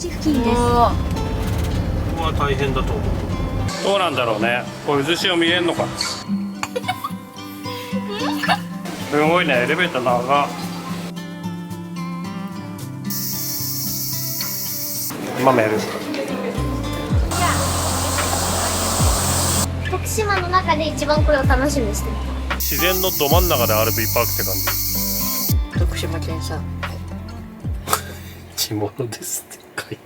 口付近です。ここは大変だと思う。どうなんだろうね。これ渦潮見えんのか。すごいね、エレベーター長。今やる。徳島の中で一番これを楽しみにしてる。自然のど真ん中で RV パークって感じ。徳島県産。地物ですって書いて。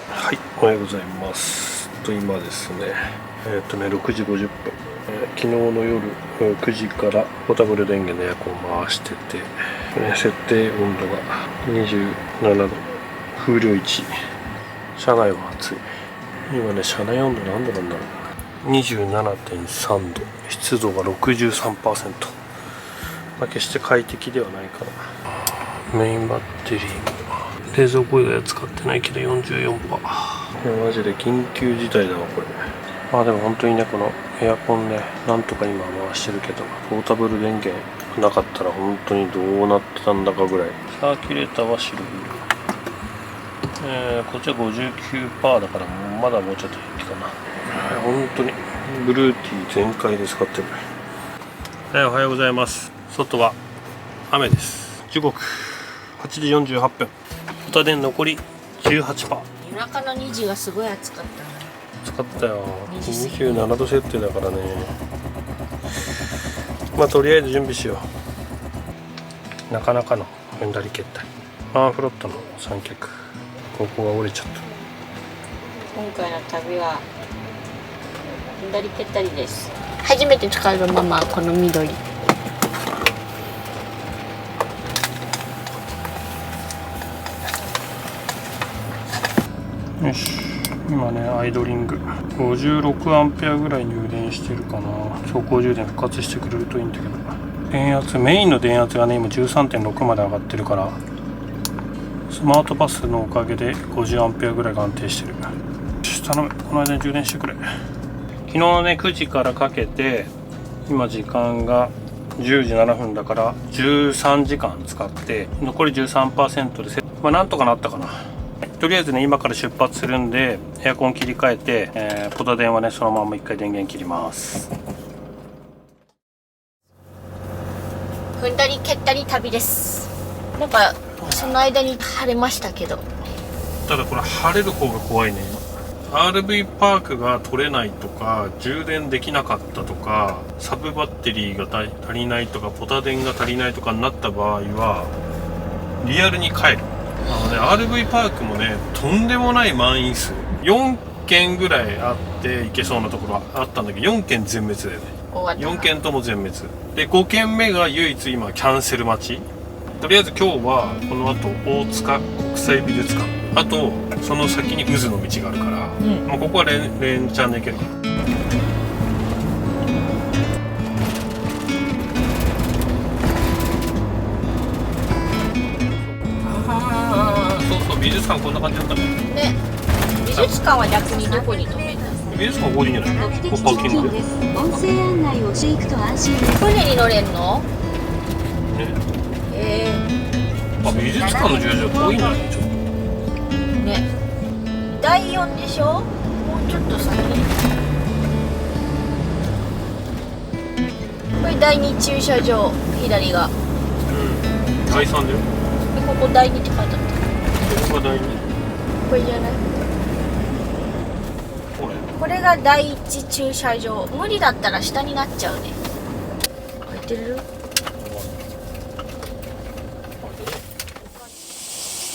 はい、おはようございます。今ですね、6時50分、昨日の夜9時からポータブル電源のエアコンを回してて、設定温度が27度、風量1、車内は暑い。今ね、車内温度何度なんだろう。27.3 度、湿度が 63%。決して快適ではないかな。メインバッテリーも冷蔵庫以外は使ってないけど 44%。マジで緊急事態だわこれ。でも本当にね、このエアコンね、なんとか今回してるけど、ポータブル電源なかったら本当にどうなってたんだかぐらい。サーキュレーターは白い。こっちは 59% だからまだもうちょっと平気かな。本当にブルーティー全開で使ってる。おはようございます。外は雨です。時刻8時48分。ホタテ残り 18%。夜中の2時がすごい暑かった。暑かったよ。27度設定だからね。とりあえず準備しよう。なかなかの踏んだり蹴ったり。ワンフロットの三脚、ここが折れちゃった。今回の旅は踏んだり蹴ったりです。初めて使うママはこの緑。よし、今ねアイドリング56アンペアぐらい入電してるかな。走行充電復活してくれるといいんだけど、電圧、メインの電圧がね今 13.6 まで上がってるから、スマートパスのおかげで50アンペアぐらいが安定してる。頼む、この間に充電してくれ。昨日のね9時からかけて、今時間が10時7分だから13時間使って残り 13% でなんとかなったかな。とりあえずね今から出発するんでエアコン切り替えて、ポタ電はねそのまま一回電源切ります。踏んだり蹴ったり旅です。なんかその間に晴れましたけど、ただこれ晴れる方が怖いね。RV パークが取れないとか、充電できなかったとか、サブバッテリーが足りないとか、ポタ電が足りないとかになった場合はリアルに帰る。RV パークもねとんでもない満員数、4軒ぐらいあって行けそうなところはあったんだけど4軒全滅だよね。4軒とも全滅で、5軒目が唯一今キャンセル待ち。とりあえず今日はこの後大塚国際美術館、あとその先に渦の道があるから、もうここは連チャンで行けるから。美術館こんな感じだったね。美術館は逆にどこに止めるの？美術館ここでいいんじゃない？ここパーキングで。音声案内をしていくと安心です。船に乗れんの？ね。美術館の駐車場遠いんだね、ちょっと。ね。第4でしょ？もうちょっと先。これ第2駐車場、左が。第3だよ。ここ第2って書いてあった。ここが第2。これじゃない？これが第1駐車場。無理だったら下になっちゃうね。書いてる？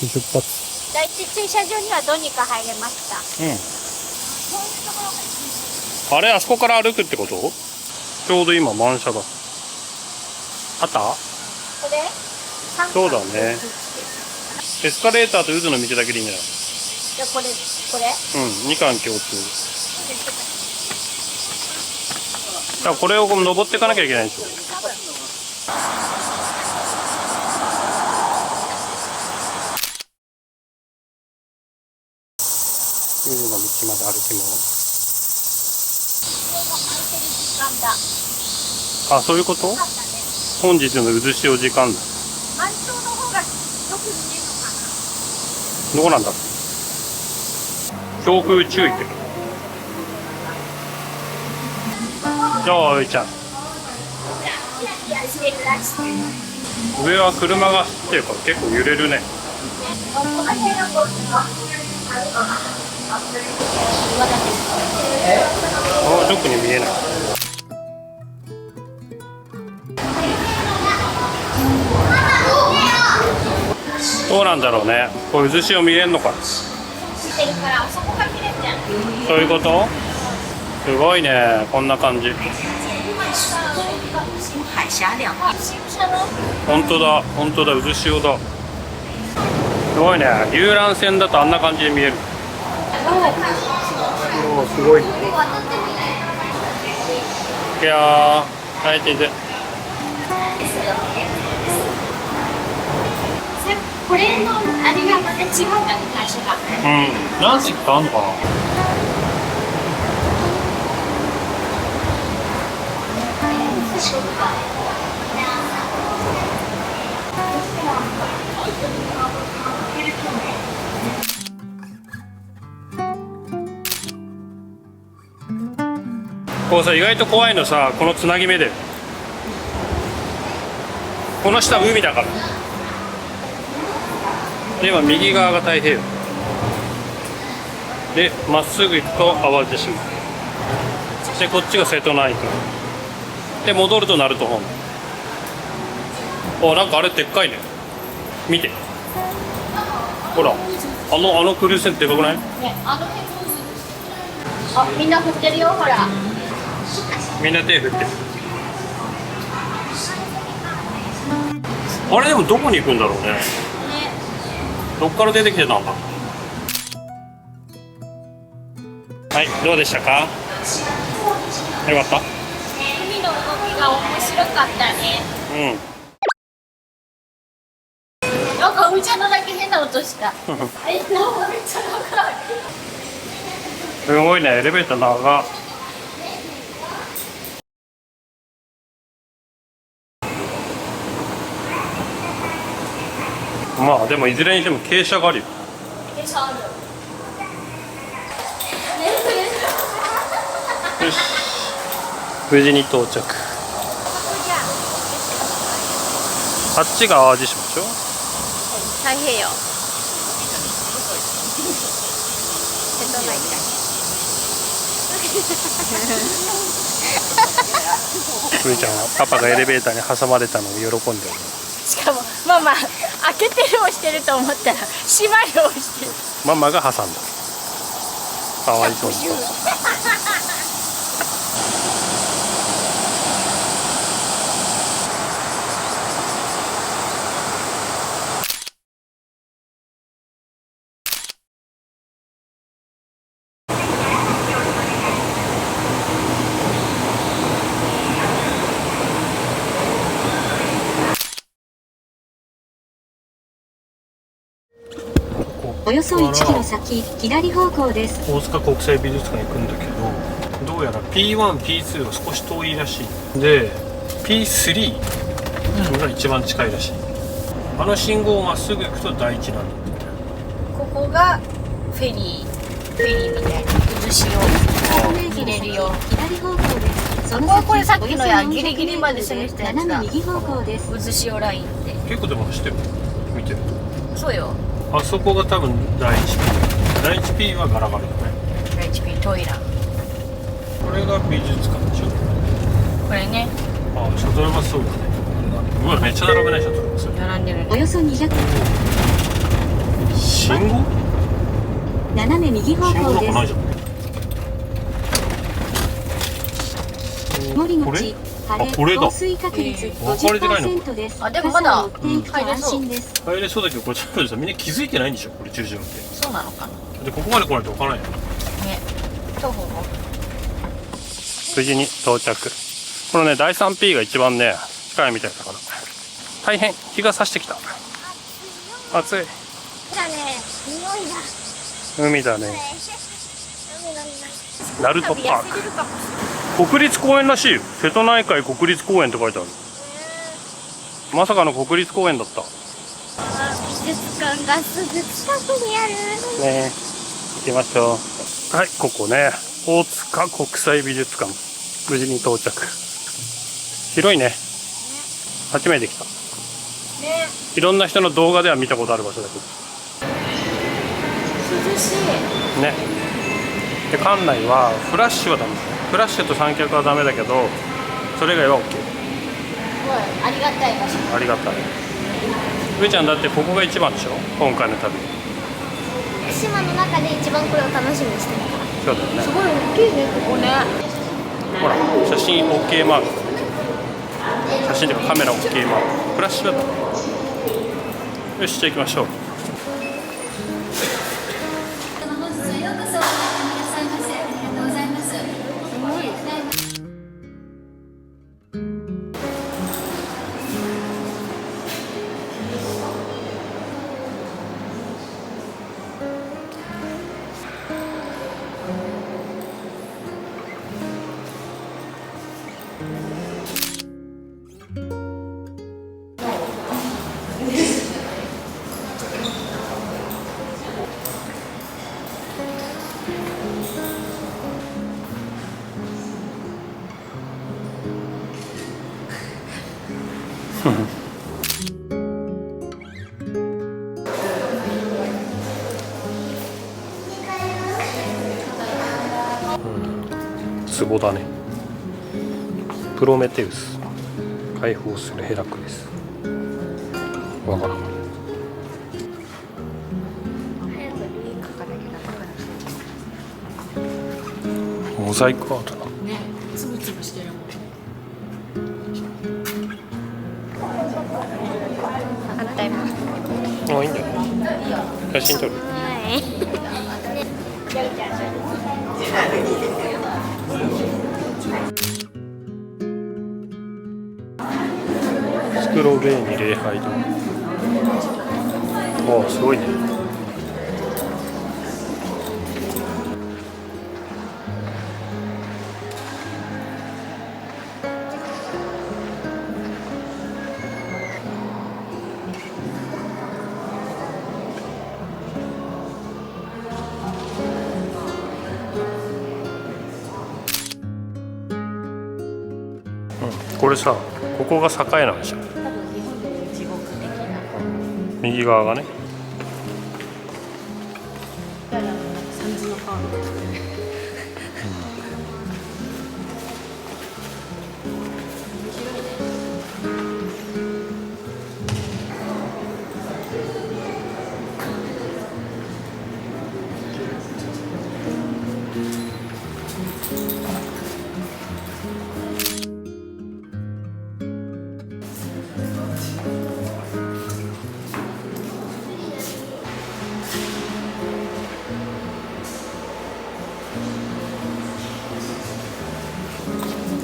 出発。第1駐車場にはどうにか入れました。あれ、あそこから歩くってこと？ちょうど今満車だ。あった？これ？そうだね。エスカレーターと渦の道だけでいいんじゃない？じゃこれ2巻共通。だからこれを登っていかなきゃいけないでしょ。渦の道まで歩きます。あ、そういうこと？本日の渦潮時間だ。満潮の方がよく見えるのかな。どこなんだろう。強風注意って。よーいちゃん。上は車が走ってるから結構揺れるね。あ、特に見えない。どうなんだろうね。これ渦潮見れんのか。そういうこと？すごいね、こんな感じ。本当だ、本当だ、渦潮だ。すごいね、遊覧船だとあんな感じで見える。おー、すごい。いやー、はい、てて。これのあれがまた違うんだね、会社が。うん、何席かあんのかな。こうさ、意外と怖いのさ、このつなぎ目で。この下海だから。で、今右側が太平洋。で、まっすぐ行くと淡路島。で、こっちが瀬戸内海。で、戻ると鳴門本。お、なんかあれでっかいね。見て。ほら、あのクルーズ船でかくない？ね、あ、みんな振ってるよ、ほら。みんな手振ってる。あれでもどこに行くんだろうね。どっから出てきてたんだ。はい、どうでしたか？よかった？海の動きが面白かったね。うん。なんか海ちゃんのだけ変な音した。なんかめっちゃ長い。すごいね、エレベーター長。まあでもいずれにしても傾斜があるよ。よし、無事に到着。あっちが淡路島でしょ。太平洋。瀬戸内海。ふみちゃんはパパがエレベーターに挟まれたのを喜んでおる。しかもママ開けてるをしてると思ったら閉まるをしてる。ママが挟んだ。かわいそうに。およそ1キロ先、左方向です。大塚国際美術館行くんだけど、どうやら P1、P2 が少し遠いらしい。で、P3 が一番近いらしい。あの信号をまっすぐ行くと第一なんだって。ここがフェリーみたいな渦潮入れるよ。左方向です。ここはこれさっきのやギリギリまで攻めてたやつだ。斜め右方向です。渦潮ラインって結構でも走ってる。見てるそうよ。と。あそこが多分第一 P。第一 P はガラガラだね。HP トイラ。これが美術館でしょ。これね。あ、シャトルバスそうだね。うわ、めっちゃ並べないシャトルバス。並んでるね。およそ200。信号？斜め右方信号向でなんかないじゃん。す。森これ？口、あ、晴れ、これだ。降水確率分かれてないの50%です。あでもまだ傘を持っていくと安心です。入れそうだけど、これちょっとさ、みんな気づいてないんでしょ、これ駐車場って。そうなのかな。で、ここまで来ないと分からないよ。ね。徒歩も。無事に到着。このね、第 3P が一番ね、近いみたいだから。大変、日が差してきた。暑い。だね、匂いだ。海だね。鳴門パーク。国立公園らしいよ。瀬戸内海国立公園って書いてある。まさかの国立公園だった。美術館がすぐ近くにあるね。行きましょう。はい、ここね、大塚国際美術館、無事に到着。広いね。初めて来た。ね。いろんな人の動画では見たことある場所だけど。涼しい。ね。で、館内はフラッシュはダメ。フラッシュと三脚はダメだけど、それ以外は OK。すごいありがたい場所。ありがたい。上ちゃんだってここが一番でしょ、今回の旅。島の中で一番これを楽しみにしてるから。そうだよね。すごい大きいね、ここね。ほら、写真 OK マーク。写真というかカメラ OK マーク。フラッシュだった。よし、じゃあ行きましょう。本日はようこそお越しくださいませ。ありがとうございます。壺だね。プロメテウス、解放するヘラクレス。わからん。早くルイ書かなきゃダメだ。モザイクアートだ。ね、つぶつぶしてるもん。反対も。あ、いいんじゃない。写真撮る。はい。スクロベーニ礼拝堂。ああ、すごいね。これさ、ここが栄なんでしょ。多分日本でいう地獄的な。右側がね。だからなんか三途の川みたいな。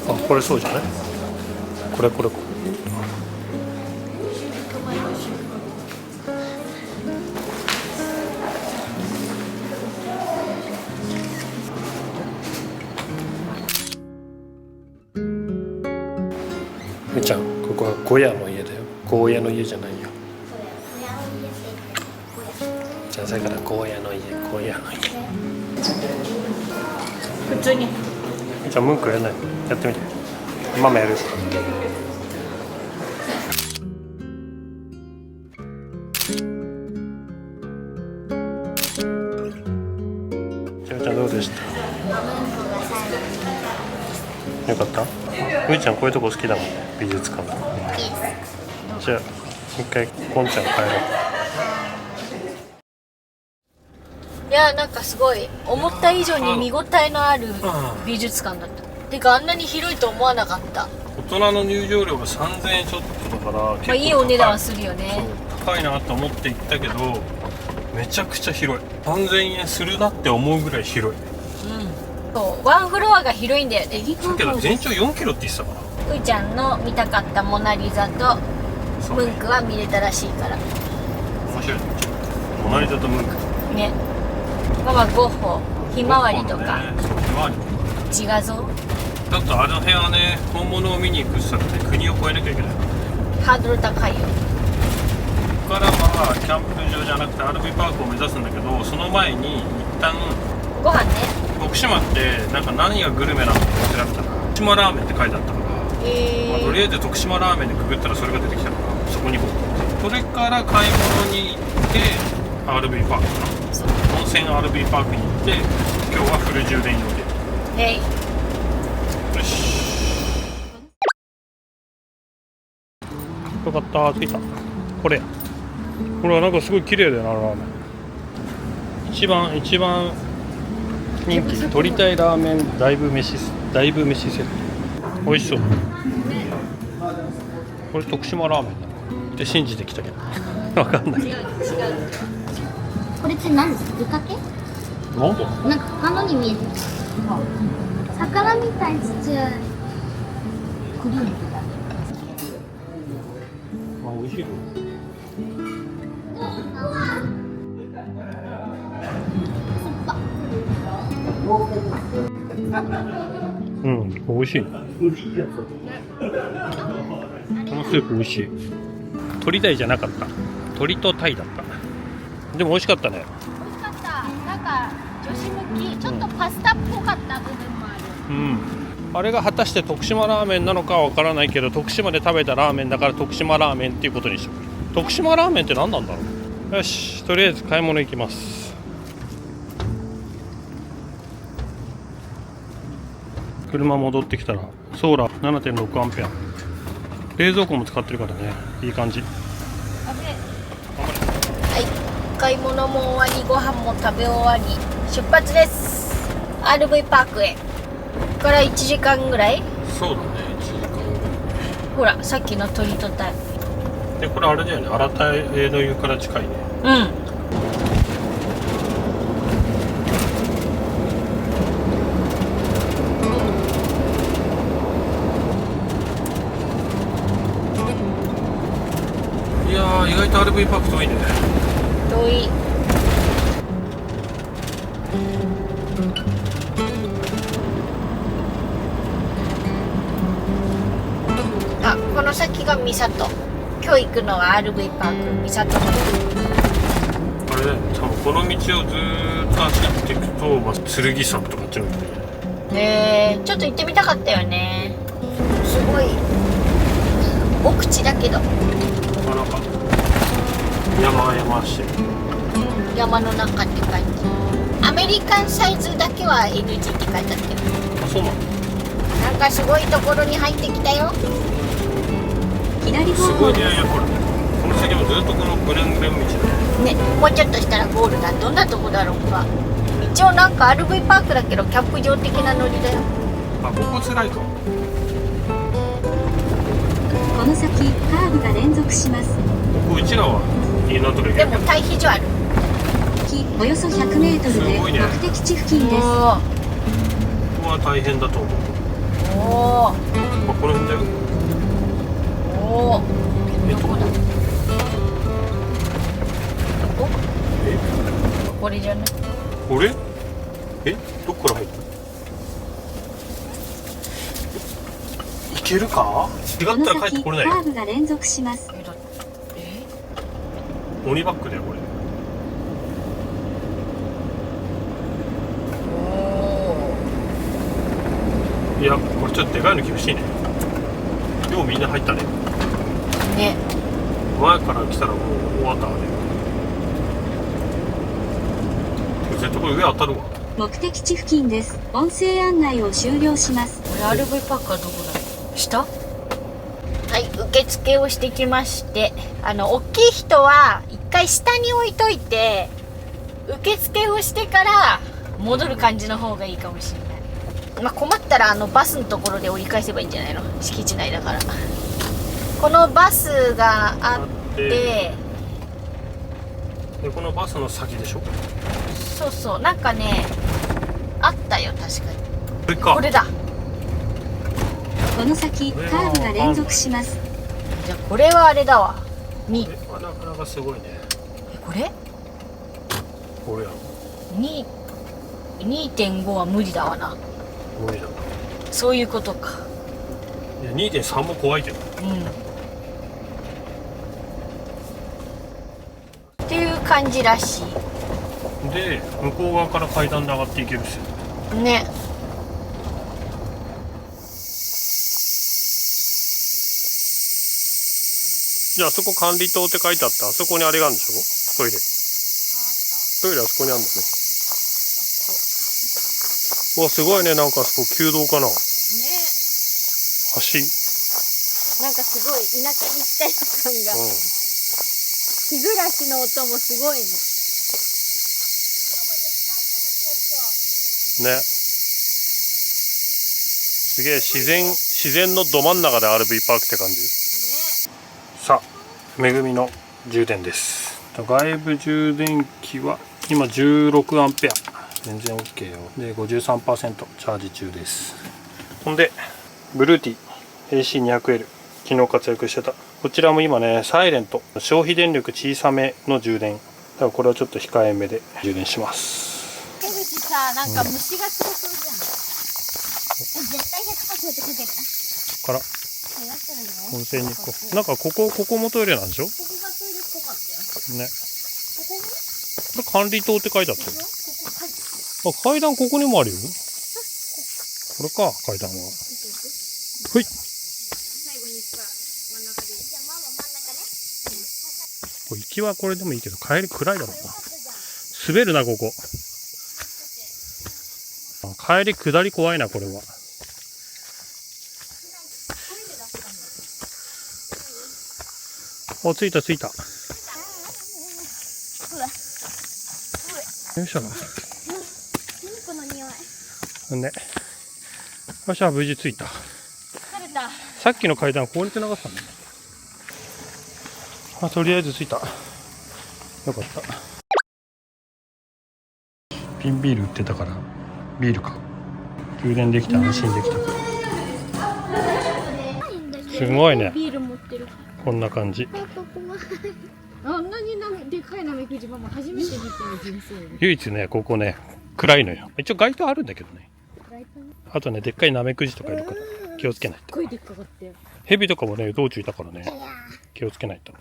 あ、これそうじゃない？これ。みーちゃん、ここはゴヤの家だよ。ゴーヤの家じゃないよ。じゃあ、それからゴーヤの家。普通に。じゃあ、ムンクやらない。やってみて。ママやる。ちゃんどうでした？よかった？むいちゃんこういうとこ好きだもんね、美術館。じゃあ一回こんちゃん帰ろう。いや、なんかすごい思った以上に見応えのある美術館だった。てかあんなに広いと思わなかった。大人の入場料が3000円ちょっとだから結構高い。まあいいお値段はするよね。そう高いなと思って行ったけど、めちゃくちゃ広い。3000円するなって思うぐらい広い。そうワンフロアが広いんだよね。だけど全長4キロって言ってたから。うーちゃんの見たかったモナリザとムンクは見れたらしいから面白いね。モナリザとムンクね。ママゴッホひまわりとかね、そうひまわり自画像だってあの辺はね、本物を見に行くしたらね、国を越えなきゃいけない。ハードル高いよ。ここからまあキャンプ場じゃなくて RV パークを目指すんだけど、その前に一旦ご飯ね。徳島ってなんか何がグルメなのか調べたら徳島ラーメンって書いてあったから、まあ、とりあえず徳島ラーメンでくぐったらそれが出てきたからそこに行こう。それから買い物に行って RV パークかな、温泉 RV パークに行って今日はフル充電予定。へい。よし、よかった、着いた。これや、これはなんかすごい綺麗だよな、ラーメン。一番人気鶏たいラーメンだいぶ飯セット、美味しそう。これ徳島ラーメンだって信じてきたけどわかんない。違う。これって何ですか？ぶかけ？なんだ、なんか他のに見える。魚みたいにちっちゃいクリームとか。あ、美味しい。うん、美味しい。このスープ美味しい。鶏鯛じゃなかった。鶏と鯛だった。でも美味しかったね。美味しかった。なんか女子向き、ちょっとパスタっぽかった部分もある。うん。あれが果たして徳島ラーメンなのかはわからないけど、徳島で食べたラーメンだから徳島ラーメンっていうことにしよう。徳島ラーメンって何なんだろう。よし、とりあえず買い物行きます。車戻ってきたらソーラー 7.6 アンペア、冷蔵庫も使ってるからね、いい感じ。はい、買い物も終わり、ご飯も食べ終わり、出発です。 RV パークへ。から1時間ぐらい。そうだね、1時間ぐらい。ほら、さっきの鳥と鯛。で、これあれだよね、新田江の湯から近いね。うん。いやー、意外と RV パーク遠いね。遠い。あ、この先が三郷。今日行くのは RV パーク三郷の。あれだよね、多分この道をずーっと走っていくと、まあ、剣山とかあっちの方にね。ちょっと行ってみたかったよね。すごい奥地だけど、なかなか山してる。山の中って感じ。アメリカンサイズだけは NG って書いてあったよ。あ、そうなの。なんかすごいところに入ってきたよ。左す方向でごいね、いやこれこの先もずっとこのグレングレン道ね、もうちょっとしたらゴールだ。どんなとこだろうか。一応なんか RV パークだけどキャンプ場的なノリだよ。あ、ここ辛いか。この先カーブが連続します。ここうちらはいいなとかでも退避所ある。およそ100メートルですごいね目的地付近です。ここは大変だと思う。おーあ、この辺だよ。おーどこだ。これじゃない。これ？どこから入った？いけるか？違このったら帰って先カこれないよ。ーブが連続します。鬼バックだよこれ。いや、これちょっとでかいの厳しいね。ようみんな入ったね。ね、前から来たらもう大当たり。絶対これ上当たるわ。目的地付近です。音声案内を終了します。これ RV パークはどこだ。下。はい、受付をしてきまして、大きい人は一回下に置いといて受付をしてから戻る感じの方がいいかもしれない。まあ、困ったらバスのところで折り返せばいいんじゃないの。敷地内だから。このバスがあってで、このバスの先でしょ。そうそう、なんかねあったよ、確かに。これか。これだ。この先カーブが連続します。じゃあこれはあれだわ。これはなかなかすごいね。これこれやろ。 2.5 は無理だわな。無理だな。そういうことか。いや 2.3 も怖いけど。っていう感じらしで向こう側から階段で上がっていけるしいね。じゃああそこ管理棟って書いてあって、あそこにあれがあるんでしょ、トイレ。トイレあそこにあるんだね。うわすごいね、なんかあそこ旧道かな。ね、橋。なんかすごい田舎に来たよ感が。日暮らしの音もすごいね。ね。すげえ自然のど真ん中で RV パークって感じ。さあ、めぐみの充電です。外部充電器は今16アンペア。全然 OK よ。で 53% チャージ中です。ほんでブルーティー AC200L 昨日活躍してた。こちらも今ね、サイレント消費電力小さめの充電だからこれはちょっと控えめで充電します。手口さ、なんか虫がすごそうじゃん。絶対100%超えてくれた。から温泉に行こう。なんかここもトイレなんでしょ。ここがトイレっぽかったよ。ね。ここもこれ管理棟って書いてあったよ。ここ入ってあ、階段ここにもあるよ。これか、階段は。ほい。最後にさ、真ん中で。じゃあママ真ん中ね。これ行きはこれでもいいけど、帰り暗いだろうな。滑るな、ここ。帰り下り怖いな、これは。お、着いた着いた。よいしょ。この匂い。ね。よっしゃ、無事着いた。疲れた。さっきの階段こうやって流したんだね。あ、とりあえず着いた。よかった。瓶ビール売ってたからビール買う。充電できて安心できたから。すごいね。ビール持ってる。こんな感じ。あんなにでかいナメクジママ初めて見たよ、人生で。唯一ね、ここね暗いのよ。一応街灯あるんだけどね。あとね、でっかいナメクジとかいるから気をつけないと。すっごいでっかかったよ。ヘビとかもね道中いたからね、気をつけないと。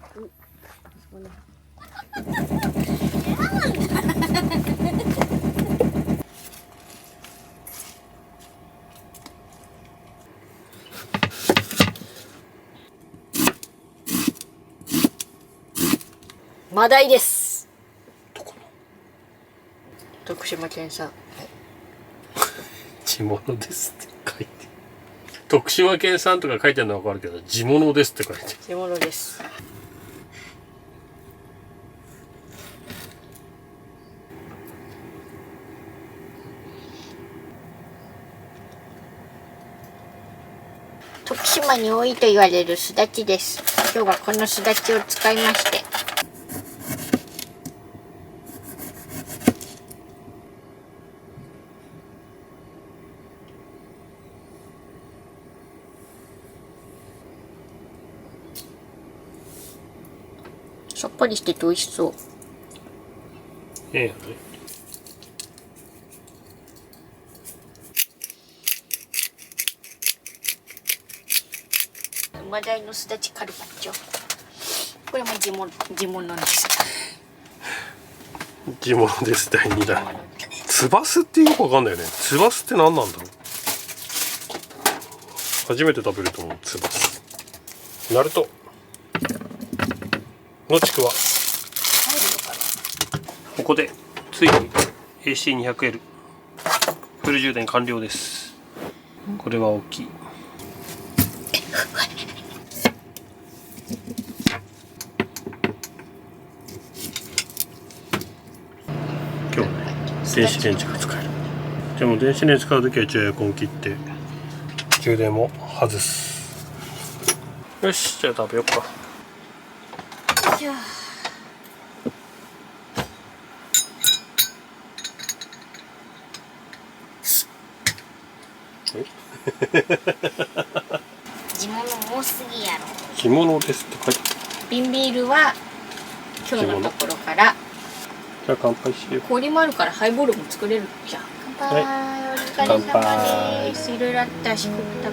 マダイです。徳島県産。地物ですって書いて。徳島県産とか書いてあるのは分かるけど、地物ですって書いて。地物です。徳島に多いと言われるすだちです。今日はこのすだちを使いまして。さっぱりしてて美味しそう。ええよね。マダイのすだちカルパッチョ。これも地物です。地物です第2弾。つばすってよくわかんないよね。つばすって何なんだろう。初めて食べると思う。つばす。ナルトのちくわ。ここでついに AC200L フル充電完了です。これは大きい。今日ね、電子レンジが使える。でも電子レンジ使うときは一応エアコン切って充電も外す。よし、じゃあ食べようか。じゃあ地物多すぎやろ。着物ですって書いてある。瓶ビールは今日のところから。じゃあ乾杯しよう。氷もあるからハイボールも作れるじゃん。乾杯。はい。疲れ様です。いろいろあった四国食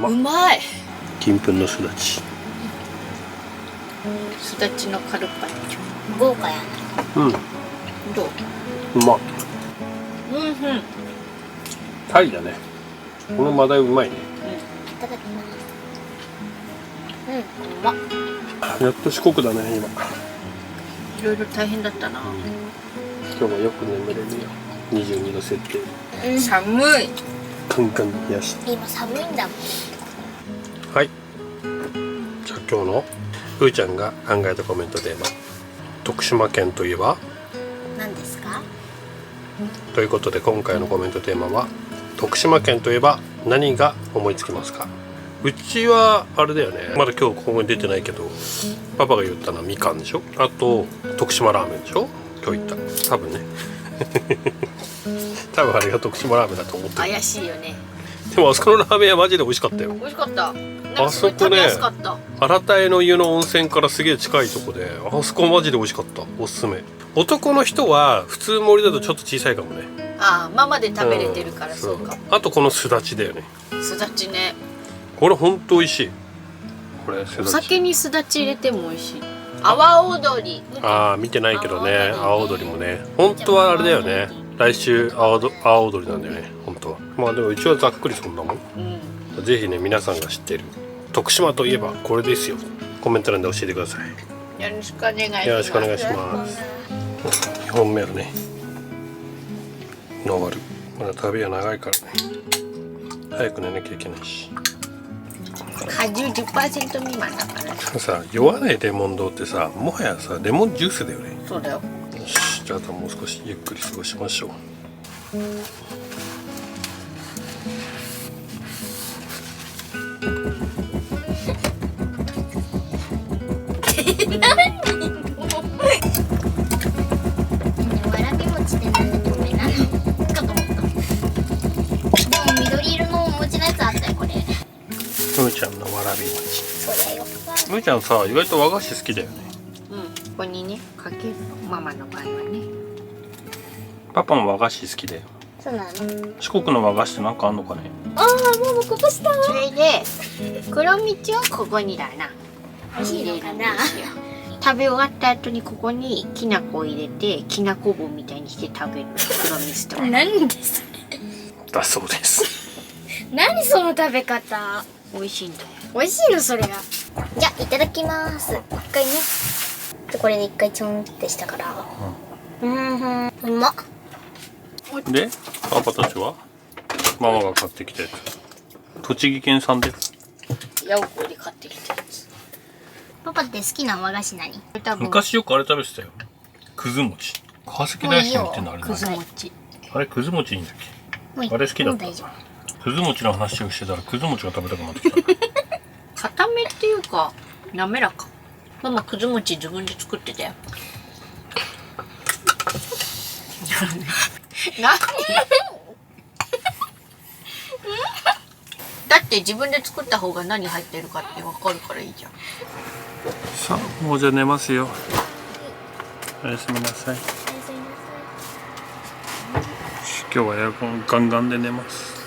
べ。うまい。金粉のすだち。すだちのカルパッチョ。豪華やね。うん。どう？うまっ。うんうん。タイだね。このマダイうまいね。いただきます。うまっ。やっと四国だね今。いろいろ大変だったな。今日はよく眠れるよ。22度設定。寒い。カンカン冷やして。今寒いんだもん。はい。じゃあ今日のふーちゃんが考えたコメントテーマ。徳島県といえば何ですか？ということで今回のコメントテーマは徳島県といえば何が思いつきますか？うちはあれだよね、まだ今日ここに出てないけどパパが言ったのはみかんでしょ、あと徳島ラーメンでしょ今日言った多分ね多分あれが徳島ラーメンだと思ってる。怪しいよね。でもあそこのラーメンはマジで美味しかったよ。美味しかった。あそこね食べやすかった。新田江の湯の温泉からすげえ近いとこであそこマジで美味しかった。おすすめ。男の人は普通盛りだとちょっと小さいかもね。ああ、ママで食べれてるからそうか。あとこのすだちだよね。すだちね。これほんと美味しい。これお酒にすだち入れても美味しい。阿波踊り。ああ見てないけどね、阿波踊りもね本当はあれだよね、来週阿波踊りなんだよね本当は。まあでもうちはざっくりそんなもん、うん、ぜひね皆さんが知ってる徳島といえばこれですよ、コメント欄で教えてください。よろしくお願いします。よろしくお願いします。2本目はねノーマル、まだ旅は長いからね早く寝なきゃいけないし、果汁 10% 未満だからね。さ酔わないレモン堂ってさもはやさレモンジュースだよね。そうだよ。よし、じゃあもう少しゆっくり過ごしましょう。わらび餅ってなんで透明なのかと思った。でも緑色のお餅のやつあったよこれ。ふーちゃんのわらび餅。そうだよ。ふーちゃんさ意外と和菓子好きだよね。うん、ここにねかけるの。ママの場合はね。パパも和菓子好きだよ。そうなの。四国の和菓子ってなんかあんのかね。ああもうこぼした。それで黒蜜をここにだな。いいのかな。食べ終わった後にここにきな粉を入れてきなこ棒みたいにして食べる黒蜜とか。何ですだそうです。何その食べ方。美味しいんだよ。美味しいのそれが。じゃあいただきます。一回ね。でこれで一回ちょんってしたから。うまっ。でパパたちはママが買ってきたやつ栃木県産でヤオコで買ってきたやつ。パパって好きな和菓子何？多分昔よくあれ食べてたよ、くず餅。川崎大師に売ってんのあれくず何餅。あれくず餅いいんだっもうけ。あれ好きだった。もう大丈くず餅の話をしてたらくず餅が食べたくなってきた。固めっていうか滑らか。ママくず餅自分で作ってたよ。何？だって自分で作った方が何入ってるかって分かるからいいじゃん。さあもうじゃあ寝ますよ。おやすみなさい。今日はエアコンガンガンで寝ます。